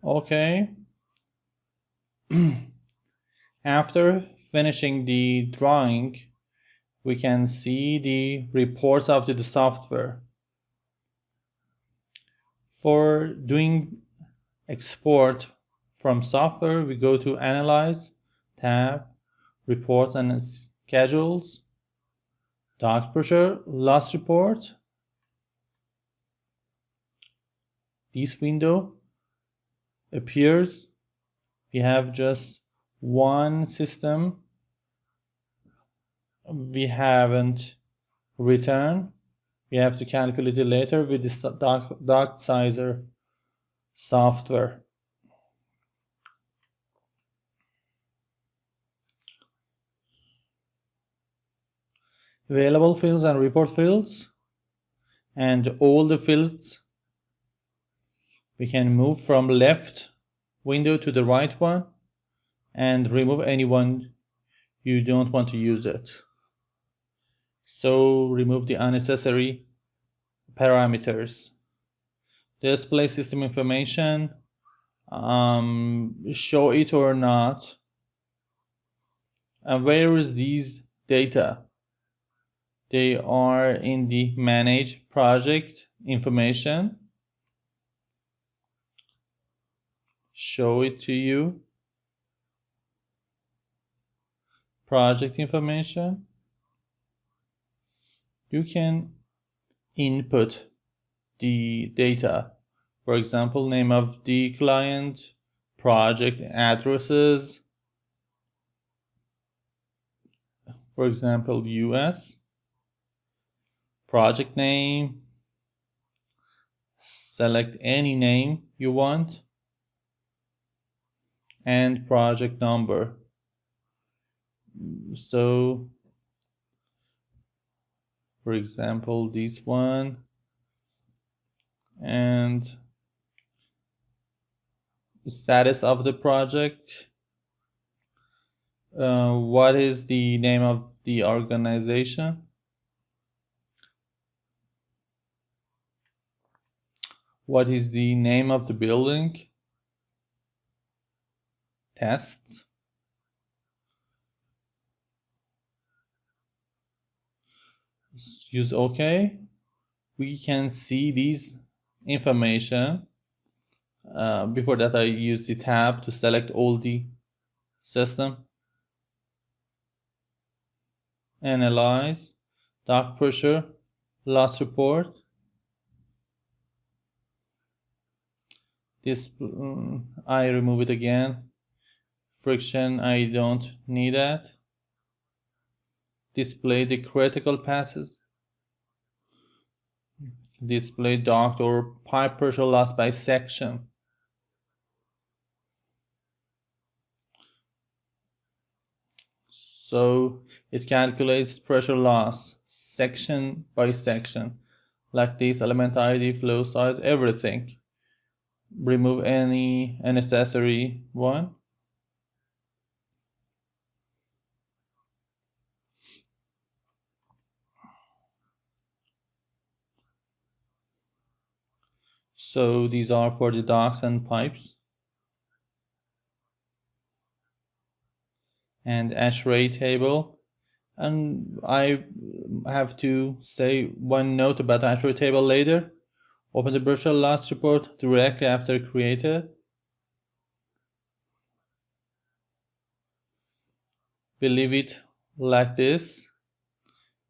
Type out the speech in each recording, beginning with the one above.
Okay. After finishing the drawing, we can see the reports of the software. For doing export from software, we go to Analyze, tab, Reports and Schedules, Duct Pressure, Loss Report. This window appears. We have just one system we haven't returned. We have to calculate it later with the Duct Sizer software. Available fields and report fields, and all the fields we can move from left window to the right one and remove anyone you don't want to use it. So remove the unnecessary parameters. Display system information, show it or not. And where is these data? They are in the manage project information. Show it to you. Project information. You can input the data. For example, name of the client, project addresses. For example, US. Project name. Select any name you want. And project number. So, for example, this one, and the status of the project. What is the name of the organization? What is the name of the building? Test. Use OK. We can see these information. Before that, I use the tab to select all the system. Analyze, duct pressure, loss report. This I remove it again. Friction, I don't need that. Display the critical passes. Display duct or pipe pressure loss by section. So it calculates pressure loss section by section, like this: element ID, flow size, everything. Remove any unnecessary one. So these are for the ducts and pipes. And ASHRAE table. And I have to say one note about the ASHRAE table later. Open the pressure loss report directly after created. We leave it like this.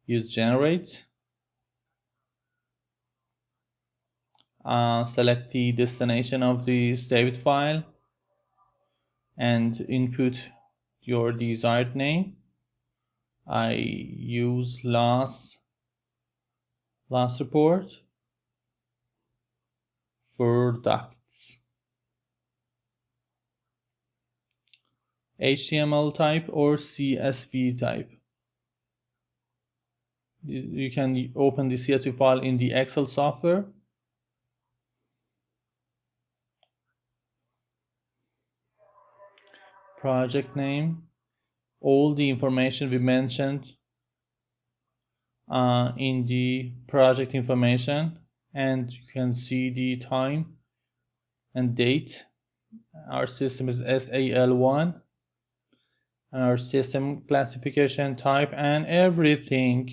Use generate. Select the destination of the saved file and input your desired name. I use loss report for ducts. HTML type or CSV type. You can open the CSV file in the Excel software. Project name, all the information we mentioned in the project information, and you can see the time and date Our system is SAL1, and our system classification type and everything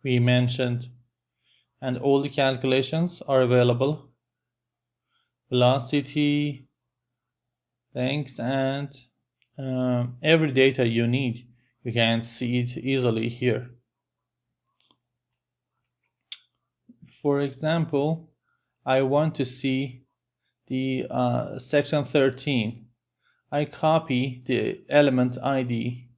we mentioned, and all the calculations are available. Velocity, length, and every data you need, you can see it easily here. For example, I want to see the section 13. I copy the element ID.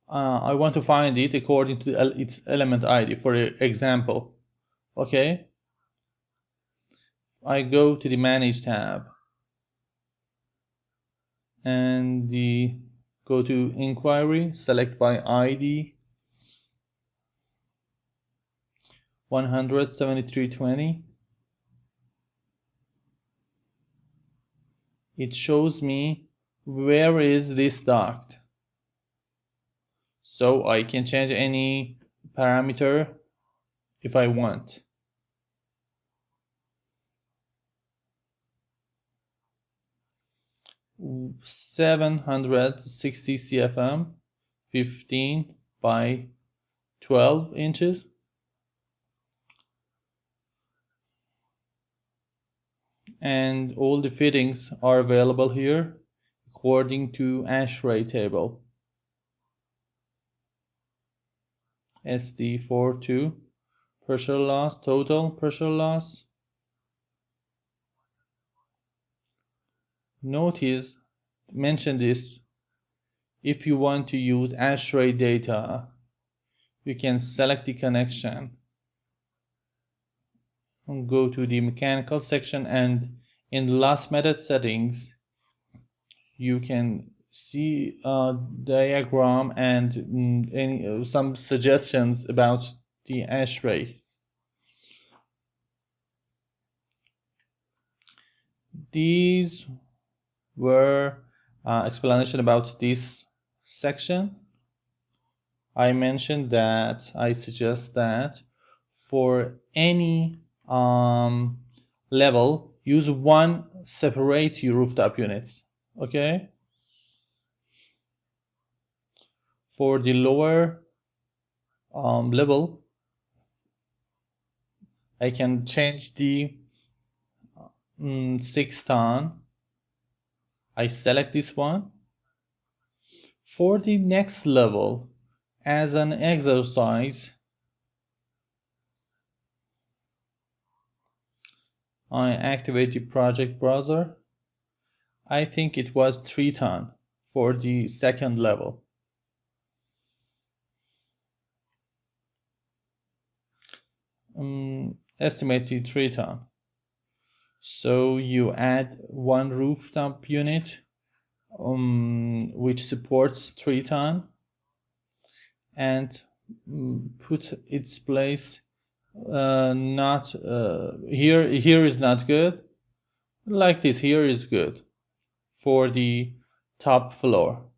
I want to find it according to its element ID, for example. Okay, I go to the Manage tab and go to Inquiry, select by ID 17320. It shows me where is this duct, so I can change any parameter if I want. $760 CFM, 15 by 12 inches. And all the fittings are available here according to ASHRAE table. SD42, pressure loss, total pressure loss. Notice, mention this, if you want to use ASHRAE data, you can select the connection and go to the mechanical section, and in loss method settings you can see a diagram and some suggestions about the ASHRAE. These were explanation about this section. I mentioned that I suggest that for any level, use one separate your rooftop units. Okay, for the lower level, I can change the 6 ton. I select this one. For the next level, as an exercise, I activate the project browser. I think it was 3 ton for the second level. Estimated 3 ton. So you add one rooftop unit which supports 3 ton and put its place here is not good, like this. Here is good for the top floor.